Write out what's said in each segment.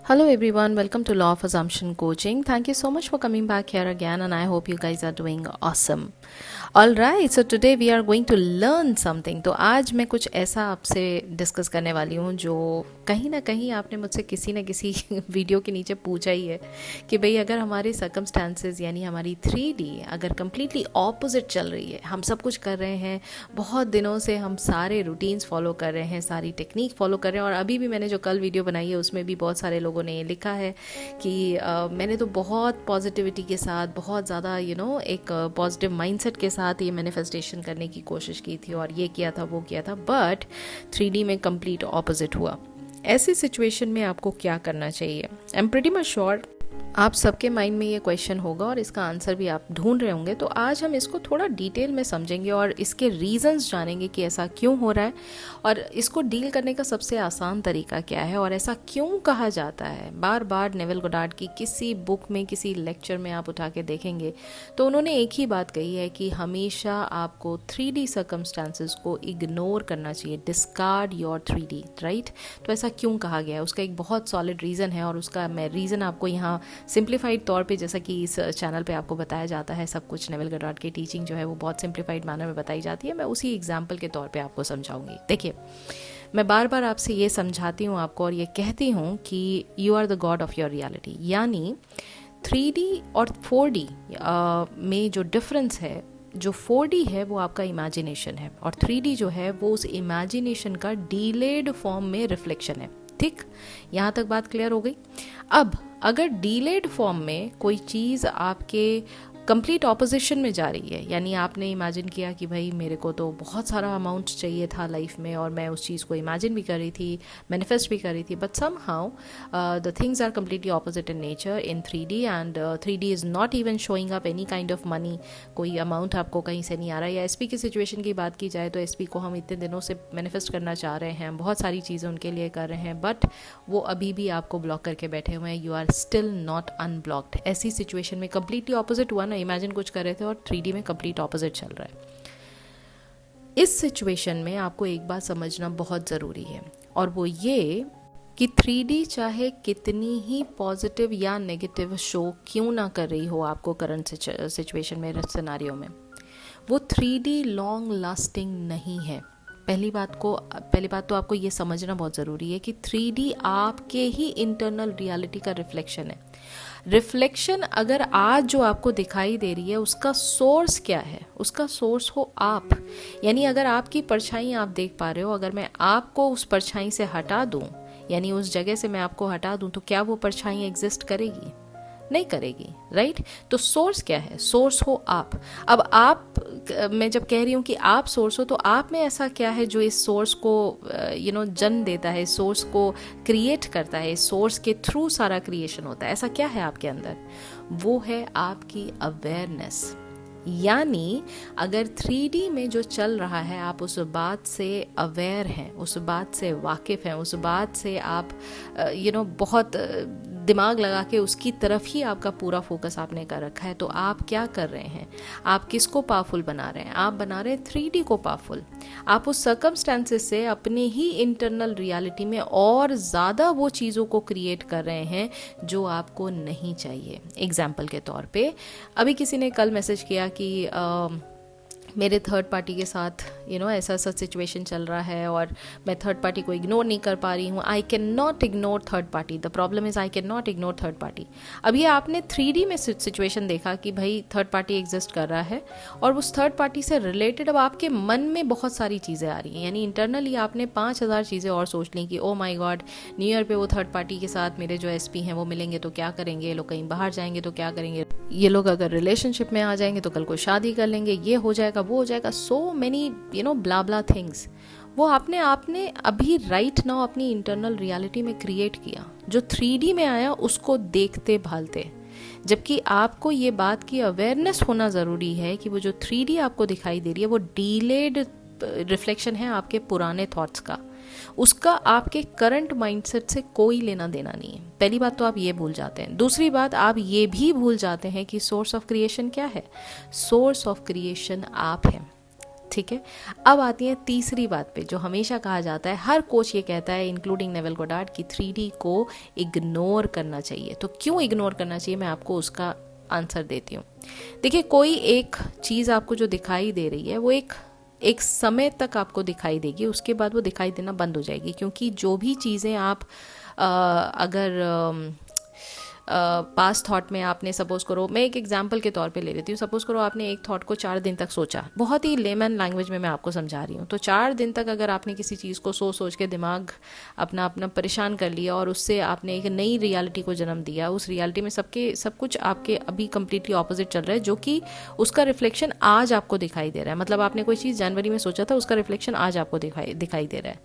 Hello everyone, welcome to Law of Assumption Coaching. Thank you so much for coming back here again and I hope you guys are doing awesome. Alright, so today we are going to learn something. तो आज मैं कुछ ऐसा आपसे discuss करने वाली हूँ जो कहीं ना कहीं आपने मुझसे किसी न किसी वीडियो के नीचे पूछा ही है कि भाई अगर हमारे सर्कमस्टांसेस यानी हमारी 3D अगर कम्प्लीटली ऑपोजिट चल रही है, हम सब कुछ कर रहे हैं, बहुत दिनों से हम सारे रूटीन्स फॉलो कर रहे हैं, सारी टेक्निक फॉलो कर रहे हैं और अभी भी मैंने जो कल वीडियो बनाई है उसमें भी बहुत सारे लोगों ने लिखा है कि मैंने तो बहुत पॉजिटिविटी के साथ बहुत ज़्यादा एक पॉजिटिव माइंडसेट के साथ ये मैनिफेस्टेशन करने की कोशिश की थी और ये किया था वो किया था, बट 3D में कंप्लीट ऑपोजिट हुआ। ऐसी सिचुएशन में आपको क्या करना चाहिए? I am pretty much sure आप सबके माइंड में ये क्वेश्चन होगा और इसका आंसर भी आप ढूंढ रहे होंगे। तो आज हम इसको थोड़ा डिटेल में समझेंगे और इसके रीजंस जानेंगे कि ऐसा क्यों हो रहा है और इसको डील करने का सबसे आसान तरीका क्या है और ऐसा क्यों कहा जाता है। बार बार नेविल गोडार्ड की किसी बुक में किसी लेक्चर में आप उठा के देखेंगे तो उन्होंने एक ही बात कही है कि हमेशा आपको 3D सर्कमस्टांसेस को इग्नोर करना चाहिए, डिस्कार्ड योर 3D, राइट। तो ऐसा क्यों कहा गया है, उसका एक बहुत सॉलिड रीज़न है और उसका मैं रीज़न आपको यहाँ सिंप्लीफाइड तौर पे, जैसा कि इस चैनल पे आपको बताया जाता है, सब कुछ नेविल गोडार्ड की टीचिंग जो है वो बहुत सिंप्लीफाइड मैनर में बताई जाती है, मैं उसी एग्जाम्पल के तौर पे आपको समझाऊंगी। देखिए, मैं बार बार आपसे ये समझाती हूँ आपको और ये कहती हूँ कि you are the god of your reality, यानी 3D और 4D में जो डिफरेंस है, जो 4D है वो आपका इमेजिनेशन है और 3D जो है वो उस इमेजिनेशन का डीलेड फॉर्म में रिफ्लेक्शन है। ठीक, यहाँ तक बात क्लियर हो गई। अब अगर डीलेड फॉर्म में कोई चीज़ आपके कंप्लीट ऑपोजिशन में जा रही है, यानी आपने इमेजिन किया कि भाई मेरे को तो बहुत सारा अमाउंट चाहिए था लाइफ में और मैं उस चीज़ को इमेजिन भी कर रही थी, मैनिफेस्ट भी कर रही थी, but somehow the things are completely opposite in nature in 3D and 3D is not even showing up any kind of money, कोई अमाउंट आपको कहीं से नहीं आ रहा है। या SP की सिचुएशन की बात की जाए तो SP को हम इतने दिनों से मैनिफेस्ट करना चाह रहे हैं, बहुत सारी चीज़ें उनके लिए कर रहे हैं, बट वो अभी भी आपको ब्लॉक करके बैठे हुए हैं। You are still not unblocked. ऐसी सिचुएशन में कम्प्लीटली ऑपोजिट हुआ, इमेजिन कुछ कर रहे थे और 3D में कंप्लीट ऑपोजिट चल रहा है। इस सिचुएशन में आपको एक बात समझना बहुत ज़रूरी है और वो ये कि 3D चाहे कितनी ही पॉजिटिव या नेगेटिव शो क्यों ना कर रही हो आपको करंट सिचुएशन में, सिनेरियो में, वो 3D लॉन्ग लास्टिंग नहीं है। पहली बात तो आपको ये समझना बहुत ज़रूरी है कि 3D आपके ही इंटरनल रियलिटी का रिफ्लेक्शन है। रिफ्लेक्शन अगर आज जो आपको दिखाई दे रही है उसका सोर्स क्या है? उसका सोर्स हो आप, यानी अगर आपकी परछाई आप देख पा रहे हो, अगर मैं आपको उस परछाई से हटा दूं, यानी उस जगह से मैं आपको हटा दूं, तो क्या वो परछाई एग्जिस्ट करेगी? नहीं करेगी, राइट। तो सोर्स क्या है? सोर्स हो आप। अब आप, मैं जब कह रही हूँ कि आप सोर्स हो, तो आप में ऐसा क्या है जो इस सोर्स को जन्म देता है, सोर्स को क्रिएट करता है, सोर्स के थ्रू सारा क्रिएशन होता है? ऐसा क्या है आपके अंदर? वो है आपकी अवेयरनेस। यानी अगर 3D में जो चल रहा है आप उस बात से अवेयर हैं, उस बात से वाकिफ़ हैं, उस बात से आप बहुत दिमाग लगा के उसकी तरफ ही आपका पूरा फोकस आपने कर रखा है, तो आप क्या कर रहे हैं? आप किसको पावरफुल बना रहे हैं? आप बना रहे हैं 3D को पावरफुल। आप उस सर्कमस्टेंसेस से अपने ही इंटरनल रियलिटी में और ज़्यादा वो चीज़ों को क्रिएट कर रहे हैं जो आपको नहीं चाहिए। एग्जाम्पल के तौर पे, अभी किसी ने कल मैसेज किया कि मेरे थर्ड पार्टी के साथ ऐसा सिचुएशन चल रहा है और मैं थर्ड पार्टी को इग्नोर नहीं कर पा रही हूँ। I can not ignore third party, the problem is I can not ignore third party. अब ये आपने 3D में सिचुएशन देखा कि भाई थर्ड पार्टी एग्जिस्ट कर रहा है और उस थर्ड पार्टी से रिलेटेड अब आपके मन में बहुत सारी चीज़ें आ रही हैं, यानी इंटरनली आपने 5000 चीज़ें और सोच ली कि ओ माई गॉड, न्यू ईयर पे वो थर्ड पार्टी के साथ मेरे जो SP हैं वो मिलेंगे तो क्या करेंगे, ये लोग कहीं बाहर जाएंगे तो क्या करेंगे, ये लोग अगर रिलेशनशिप में आ जाएंगे तो कल को शादी कर लेंगे, ये हो जाएगा वो हो जाएगा, सो मेनी ब्ला ब्ला थिंग्स। वो आपने अभी राइट नाउ अपनी इंटरनल रियलिटी में क्रिएट किया, जो 3D में आया उसको देखते भालते। जबकि आपको ये बात की अवेयरनेस होना ज़रूरी है कि वो जो 3D आपको दिखाई दे रही है वो डीलेड रिफ्लेक्शन है आपके पुराने थॉट्स का, उसका आपके करंट माइंडसेट से कोई लेना देना नहीं है। पहली बात तो आप ये भूल जाते हैं। दूसरी बात, आप ये भी भूल जाते हैं कि सोर्स ऑफ क्रिएशन क्या है? सोर्स ऑफ क्रिएशन आप हैं। ठीक है। अब आती है तीसरी बात पे, जो हमेशा कहा जाता है, हर कोच ये कहता है इंक्लूडिंग नेविल गोडार्ड, कि 3D को इग्नोर करना चाहिए। तो क्यों इग्नोर करना चाहिए, मैं आपको उसका आंसर देती हूँ। देखिए, कोई एक चीज़ आपको जो दिखाई दे रही है वो एक समय तक आपको दिखाई देगी, उसके बाद वो दिखाई देना बंद हो जाएगी। क्योंकि जो भी चीज़ें आप अगर पास थॉट में आपने, सपोज करो, मैं एक एग्जांपल के तौर पे ले लेती हूँ, सपोज करो आपने एक थॉट को 4 दिन तक सोचा, बहुत ही लेमन लैंग्वेज में मैं आपको समझा रही हूँ। तो 4 दिन तक अगर आपने किसी चीज़ को सोच के दिमाग अपना अपना परेशान कर लिया और उससे आपने एक नई रियलिटी को जन्म दिया, उस रियलिटी में सब कुछ आपके अभी कम्प्लीटली ऑपोजिट चल रहा है, जो कि उसका रिफ्लेक्शन आज आपको दिखाई दे रहा है। मतलब आपने कोई चीज़ जनवरी में सोचा था, उसका रिफ्लेक्शन आज आपको दिखाई दे रहा है।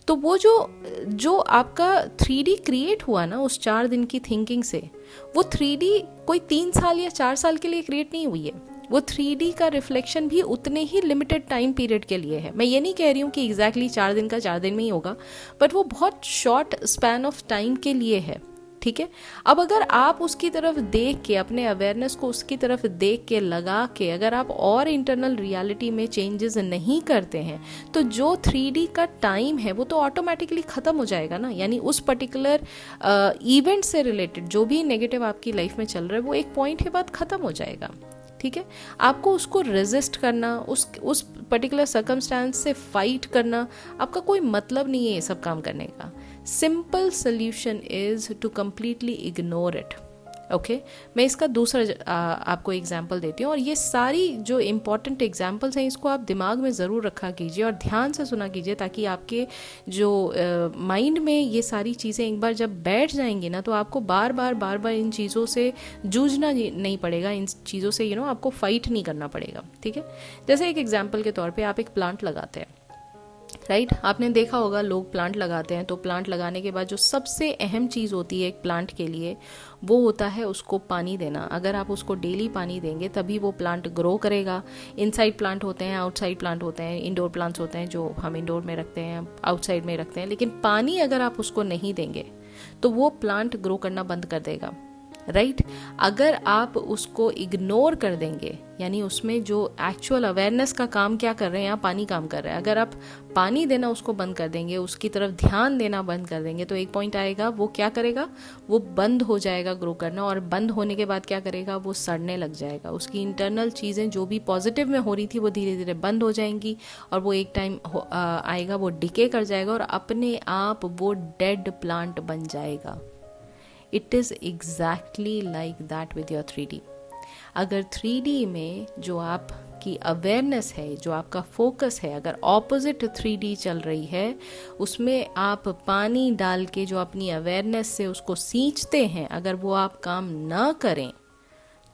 तो वो जो आपका 3D क्रिएट हुआ ना उस 4 दिन की थिंकिंग से, वो 3D कोई 3 साल या 4 साल के लिए क्रिएट नहीं हुई है। वो 3D का रिफ्लेक्शन भी उतने ही लिमिटेड टाइम पीरियड के लिए है। मैं ये नहीं कह रही हूँ कि एग्जैक्टली 4 दिन का 4 दिन में ही होगा, बट वो बहुत शॉर्ट स्पैन ऑफ टाइम के लिए है, ठीक है। अब अगर आप उसकी तरफ देख के, अपने अवेयरनेस को उसकी तरफ देख के लगा के, अगर आप और इंटरनल रियलिटी में चेंजेस नहीं करते हैं, तो जो 3D का टाइम है वो तो ऑटोमेटिकली ख़त्म हो जाएगा ना। यानी उस पर्टिकुलर इवेंट से रिलेटेड जो भी नेगेटिव आपकी लाइफ में चल रहा है, वो एक पॉइंट के बाद ख़त्म हो जाएगा, ठीक है। आपको उसको रेजिस्ट करना, उस पर्टिकुलर सर्कमस्टांस से फाइट करना, आपका कोई मतलब नहीं है ये सब काम करने का। Simple solution is to completely ignore it, okay. मैं इसका दूसरा आपको एग्जाम्पल देती हूँ, और ये सारी जो इम्पॉर्टेंट एग्जाम्पल्स हैं इसको आप दिमाग में ज़रूर रखा कीजिए और ध्यान से सुना कीजिए, ताकि आपके जो माइंड में ये सारी चीज़ें एक बार जब बैठ जाएंगी ना, तो आपको बार बार इन चीज़ों से जूझना नहीं पड़ेगा, इन चीज़ों से आपको फाइट नहीं करना पड़ेगा, ठीक है। जैसे एक एग्जाम्पल के तौर पर आप एक प्लांट लगाते हैं, राइट। आपने देखा होगा लोग प्लांट लगाते हैं, तो प्लांट लगाने के बाद जो सबसे अहम चीज़ होती है एक प्लांट के लिए, वो होता है उसको पानी देना। अगर आप उसको डेली पानी देंगे तभी वो प्लांट ग्रो करेगा। इनसाइड प्लांट होते हैं, आउटसाइड प्लांट होते हैं, इंडोर प्लांट्स होते हैं जो हम इंडोर में रखते हैं, आउटसाइड में रखते हैं। लेकिन पानी अगर आप उसको नहीं देंगे तो वो प्लांट ग्रो करना बंद कर देगा, राइट। अगर आप उसको इग्नोर कर देंगे, यानी उसमें जो एक्चुअल अवेयरनेस का काम क्या कर रहे हैं, आप पानी काम कर रहे हैं, अगर आप पानी देना उसको बंद कर देंगे, उसकी तरफ ध्यान देना बंद कर देंगे, तो एक पॉइंट आएगा वो क्या करेगा, वो बंद हो जाएगा ग्रो करना। और बंद होने के बाद क्या करेगा, वो सड़ने लग जाएगा। उसकी इंटरनल चीज़ें जो भी पॉजिटिव में हो रही थी वो धीरे धीरे बंद हो जाएंगी, और वो एक टाइम आएगा वो डिके कर जाएगा और अपने आप वो डेड प्लांट बन जाएगा। It is exactly like that with your 3D। अगर 3D में जो आपकी अवेयरनेस है, जो आपका फोकस है, अगर ऑपोजिट 3D चल रही है, उसमें आप पानी डाल के जो अपनी अवेयरनेस से उसको सींचते हैं, अगर वो आप काम ना करें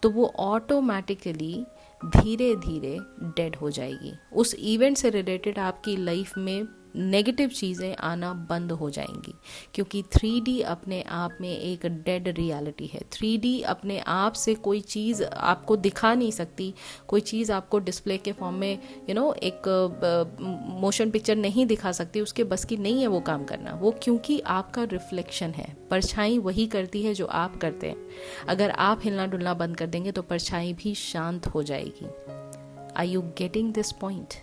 तो वो ऑटोमेटिकली धीरे धीरे डेड हो जाएगी। उस इवेंट से रिलेटेड आपकी लाइफ में नेगेटिव चीज़ें आना बंद हो जाएंगी, क्योंकि 3D अपने आप में एक डेड रियलिटी है। 3D अपने आप से कोई चीज़ आपको दिखा नहीं सकती, कोई चीज़ आपको डिस्प्ले के फॉर्म में एक मोशन पिक्चर नहीं दिखा सकती, उसके बस की नहीं है वो काम करना। वो क्योंकि आपका रिफ्लेक्शन है, परछाई वही करती है जो आप करते हैं। अगर आप हिलना डुलना बंद कर देंगे तो परछाई भी शांत हो जाएगी। Are you getting this point?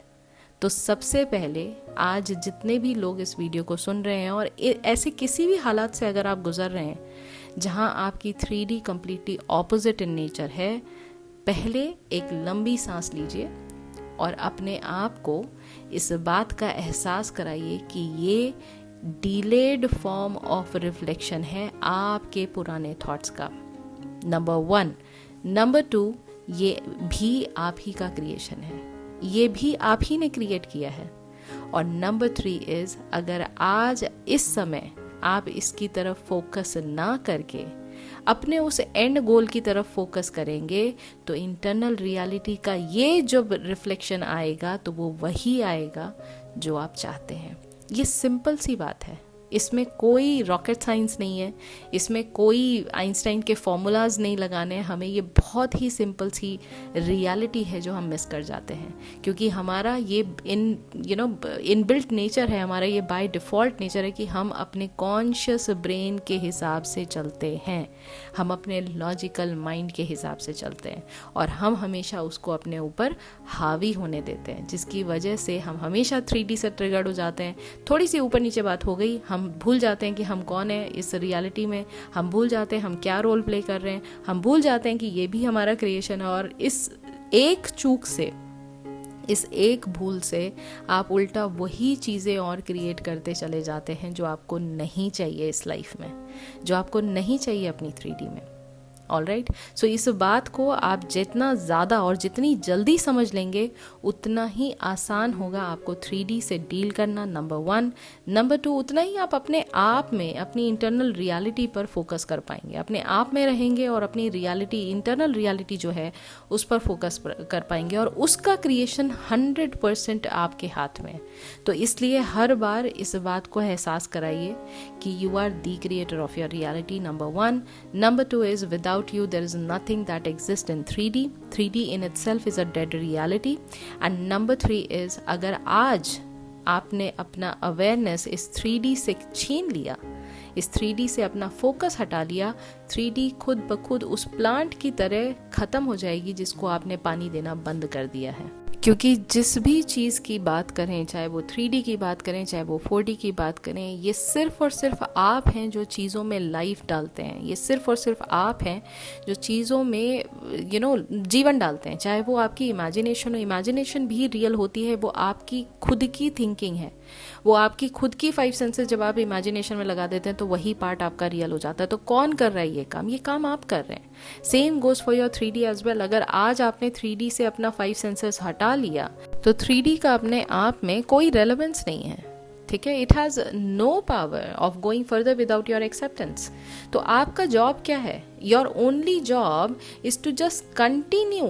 तो सबसे पहले आज जितने भी लोग इस वीडियो को सुन रहे हैं और ऐसे किसी भी हालात से अगर आप गुजर रहे हैं जहां आपकी 3D completely opposite in nature है, पहले एक लंबी सांस लीजिए और अपने आप को इस बात का एहसास कराइए कि ये डिलेड फॉर्म ऑफ रिफ्लेक्शन है आपके पुराने थॉट्स का, नंबर 1। नंबर 2, ये भी आप ही का क्रिएशन है, ये भी आप ही ने क्रिएट किया है। और नंबर 3 इज, अगर आज इस समय आप इसकी तरफ फोकस ना करके अपने उस एंड गोल की तरफ फोकस करेंगे तो इंटरनल रियलिटी का ये जब रिफ्लेक्शन आएगा तो वो वही आएगा जो आप चाहते हैं। ये सिंपल सी बात है, इसमें कोई रॉकेट साइंस नहीं है, इसमें कोई आइंस्टाइन के फॉर्मूलाज नहीं लगाने हैं हमें। ये बहुत ही सिंपल सी रियलिटी है जो हम मिस कर जाते हैं, क्योंकि हमारा ये इनबिल्ट नेचर है, हमारा ये बाय डिफ़ॉल्ट नेचर है कि हम अपने कॉन्शियस ब्रेन के हिसाब से चलते हैं, हम अपने लॉजिकल माइंड के हिसाब से चलते हैं, और हम हमेशा उसको अपने ऊपर हावी होने देते हैं, जिसकी वजह से हम हमेशा 3D से ट्रिगर्ड हो जाते हैं। थोड़ी सी ऊपर नीचे बात हो गई, हम भूल जाते हैं कि हम कौन है इस रियलिटी में, हम भूल जाते हैं हम क्या रोल प्ले कर रहे हैं, हम भूल जाते हैं कि ये भी हमारा क्रिएशन है। और इस एक चूक से, इस एक भूल से आप उल्टा वही चीज़ें और क्रिएट करते चले जाते हैं जो आपको नहीं चाहिए इस लाइफ में, जो आपको नहीं चाहिए अपनी 3D में। ऑलराइट, सो इस बात को आप जितना ज़्यादा और जितनी जल्दी समझ लेंगे उतना ही आसान होगा आपको 3D से डील करना, नंबर 1। नंबर 2, उतना ही आप अपने आप में अपनी इंटरनल रियलिटी पर फोकस कर पाएंगे, अपने आप में रहेंगे और अपनी रियलिटी, इंटरनल रियलिटी जो है उस पर फोकस कर पाएंगे, और उसका क्रिएशन 100% आपके हाथ में है। तो इसलिए हर बार इस बात को एहसास कराइए कि you are the creator of your reality, number 1। Number 2 is without you there is nothing that exists in 3D. 3D in itself is a dead reality. And number 3 is, अगर आज आपने अपना अवेयरनेस इस 3D से छीन लिया, इस 3D से अपना फोकस हटा लिया, 3D खुद ब खुद उस प्लांट की तरह ख़त्म हो जाएगी जिसको आपने पानी देना बंद कर दिया है। क्योंकि जिस भी चीज़ की बात करें, चाहे वो 3D की बात करें, चाहे वो 4D की बात करें, ये सिर्फ और सिर्फ आप हैं जो चीज़ों में लाइफ डालते हैं, ये सिर्फ और सिर्फ आप हैं जो चीज़ों में जीवन डालते हैं। चाहे वो आपकी इमेजिनेशन हो, इमेजिनेशन भी रियल होती है, वो आपकी खुद की थिंकिंग है, वो आपकी खुद की 5 सेंसेस जब आप इमेजिनेशन में लगा देते हैं तो वही पार्ट आपका रियल हो जाता है। तो कौन कर रहा है ये काम? ये काम आप कर रहे हैं। Same goes for your 3D as well. अगर आज आपने 3D से अपना 5 सेंसेस हटा लिया तो 3D का अपने आप में कोई रेलेवेंस नहीं है, ठीक है। It has no power of going further without your acceptance. तो आपका जॉब क्या है? Your only job is to just continue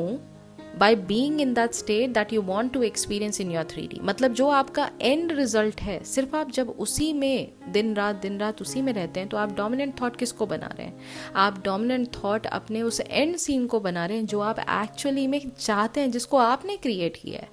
by being in that state that you want to experience in your 3D। मतलब जो आपका and result है, सिर्फ आप जब उसी में दिन रात उसी में रहते हैं तो आप डोमिनेंट थॉट किसको बना रहे हैं? आप डोमिनेंट थॉट अपने उस एंड सीन को बना रहे हैं जो आप एक्चुअली में चाहते हैं, जिसको आपने क्रिएट किया है,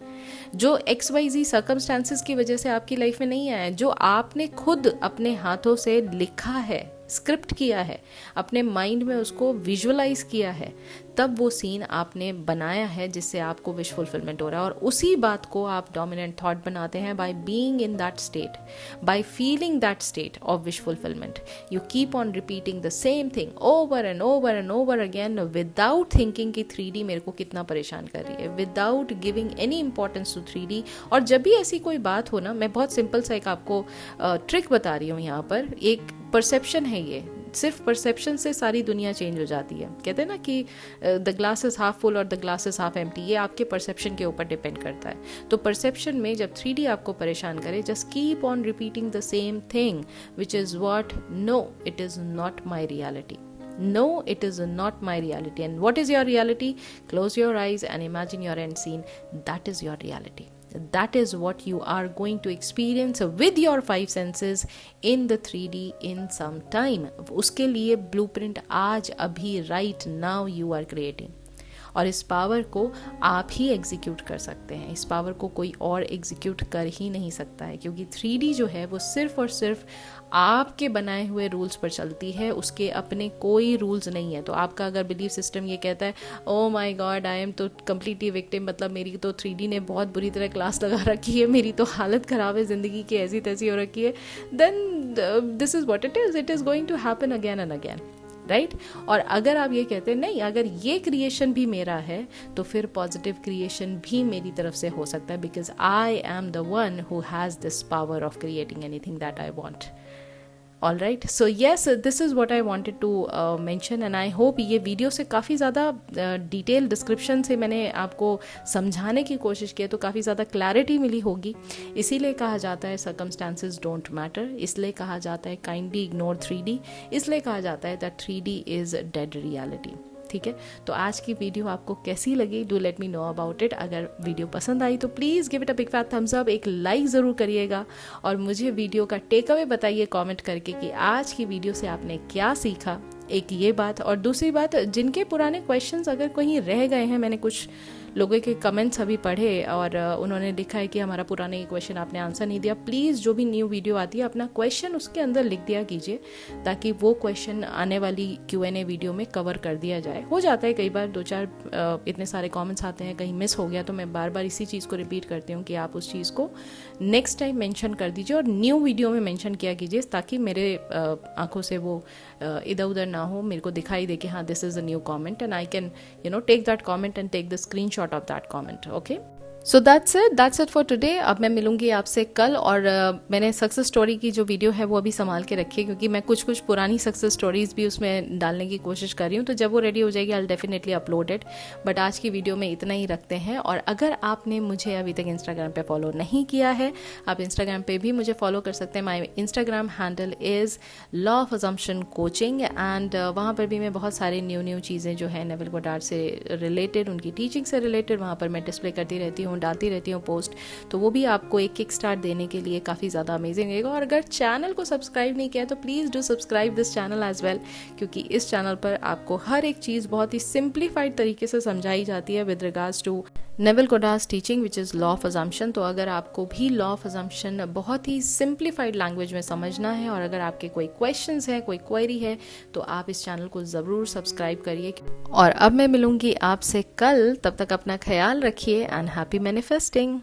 जो XYZ सर्कमस्टांसेस की वजह से आपकी लाइफ में नहीं आया है, जो आपने खुद अपने हाथों से लिखा है, स्क्रिप्ट किया है, अपने माइंड में उसको विजुअलाइज किया है, तब वो सीन आपने बनाया है जिससे आपको विश फुलफिलमेंट हो रहा है। और उसी बात को आप डोमिनेंट थॉट बनाते हैं by being in that state, by feeling that state of wish fulfilment. You keep on repeating the same thing over and over and over again without thinking कि 3D मेरे को कितना परेशान कर रही है, without giving any importance to 3D। और जब भी ऐसी कोई बात हो ना, मैं बहुत सिंपल सा एक आपको ट्रिक बता रही हूँ यहाँ पर। एक परसेप्शन है, ये सिर्फ परसेप्शन से सारी दुनिया चेंज हो जाती है। कहते हैं ना कि the glass is half full और the glass is half empty, ये आपके परसेप्शन के ऊपर डिपेंड करता है। तो परसेप्शन में जब 3D आपको परेशान करे, just keep on repeating the same thing which is what, no it is not my reality, no it is not my reality। and what is your reality? Close your eyes and imagine your end scene. That is your reality, that is what you are going to experience with your 5 senses in the 3D in some time। उसके लिए blueprint आज अभी right now you are creating, और इस power को आप ही execute कर सकते हैं। इस पावर को कोई और एग्जीक्यूट कर ही नहीं सकता है, क्योंकि 3D जो है वो सिर्फ और सिर्फ आपके बनाए हुए रूल्स पर चलती है, उसके अपने कोई रूल्स नहीं है। तो आपका अगर बिलीफ सिस्टम ये कहता है oh my God I am तो कम्प्लीटली विक्टिम, मतलब मेरी तो 3D ने बहुत बुरी तरह क्लास लगा रखी है, मेरी तो हालत ख़राब है ज़िंदगी की, ऐसी तैसी हो रखी है, then this is what it is going to happen again and again, right. और अगर आप ये कहते हैं नहीं, अगर ये क्रिएशन भी मेरा है तो फिर पॉजिटिव क्रिएशन भी मेरी तरफ से हो सकता है, because I am the one who has this power of creating anything that I want. All right, so yes, this is what I wanted to mention, and I hope ये video से काफ़ी ज़्यादा डिटेल डिस्क्रिप्शन से मैंने आपको समझाने की कोशिश की है, तो काफ़ी ज़्यादा क्लैरिटी मिली होगी। इसीलिए कहा जाता है सर्कमस्टांसेस डोंट मैटर, इसलिए कहा जाता है काइंडली इग्नोर 3D, इसलिए कहा जाता है that 3D is dead reality. ठीक है। तो आज की वीडियो आपको कैसी लगी, do let me know about it. अगर वीडियो पसंद आई तो please give it a big fat Thums up, एक लाइक ज़रूर करिएगा और मुझे वीडियो का टेक अवे बताइए कमेंट करके कि आज की वीडियो से आपने क्या सीखा। एक ये बात, और दूसरी बात, जिनके पुराने क्वेश्चंस अगर कहीं रह गए हैं, मैंने कुछ लोगों के कमेंट्स अभी पढ़े और उन्होंने लिखा है कि हमारा पुराने क्वेश्चन आपने आंसर नहीं दिया। प्लीज़ जो भी न्यू वीडियो आती है अपना क्वेश्चन उसके अंदर लिख दिया कीजिए, ताकि वो क्वेश्चन आने वाली Q&A वीडियो में कवर कर दिया जाए। हो जाता है कई बार 2-4 इतने सारे कमेंट्स आते हैं, कहीं मिस हो गया, तो मैं बार बार इसी चीज़ को रिपीट करती हूँ कि आप उस चीज़ को नेक्स्ट टाइम मेंशन कर दीजिए और न्यू वीडियो में मेंशन किया कीजिए, ताकि मेरे आंखों से वो इधर उधर ना हो, मेरे को दिखाई दे कि हाँ this is a new comment and I can take that comment and take the screenshot of that comment. Okay, so that's it for today. अब मैं मिलूंगी आपसे कल, और मैंने सक्सेस स्टोरी की जो वीडियो है वो अभी संभाल के रखी है, क्योंकि मैं कुछ पुरानी सक्सेस स्टोरीज भी उसमें डालने की कोशिश कर रही हूँ। तो जब वो रेडी हो जाएगी I will definitely upload it. But आज की वीडियो में इतना ही रखते हैं। और अगर आपने मुझे अभी तक इंस्टाग्राम पे फॉलो नहीं किया है, आप इंस्टाग्राम पे भी मुझे फॉलो कर सकते हैं। My Instagram handle is law of assumption coaching, and वहाँ पर भी मैं बहुत सारी न्यू चीज़ें जो है नेविल गोडार्ड से रिलेटेड, उनकी टीचिंग से रिलेटेड, वहाँ पर मैं डिस्प्ले करती रहती हूँ, डालती रहती हूँ पोस्ट। तो वो भी आपको एक किक स्टार्ट देने के लिए काफ़ी ज़्यादा अमेजिंग रहेगा। और अगर चैनल को सब्सक्राइब नहीं किया तो please do subscribe this channel as well, क्योंकि इस चैनल पर आपको हर एक चीज़ बहुत ही सिंप्लीफाइड तरीके से समझाई जाती है with regards to Neville Goddard teaching which is law of assumption. तो अगर आपको भी लॉ ऑफ अजम्पशन बहुत ही सिंप्लीफाइड लैंग्वेज में समझना है, और अगर आपके कोई क्वेश्चंस है, कोई क्वेरी है, तो आप इस चैनल को ज़रूर सब्सक्राइब करिए। और अब मैं मिलूंगी आपसे कल, तब तक अपना ख्याल रखिए एंड हैप्पी मैनिफेस्टिंग।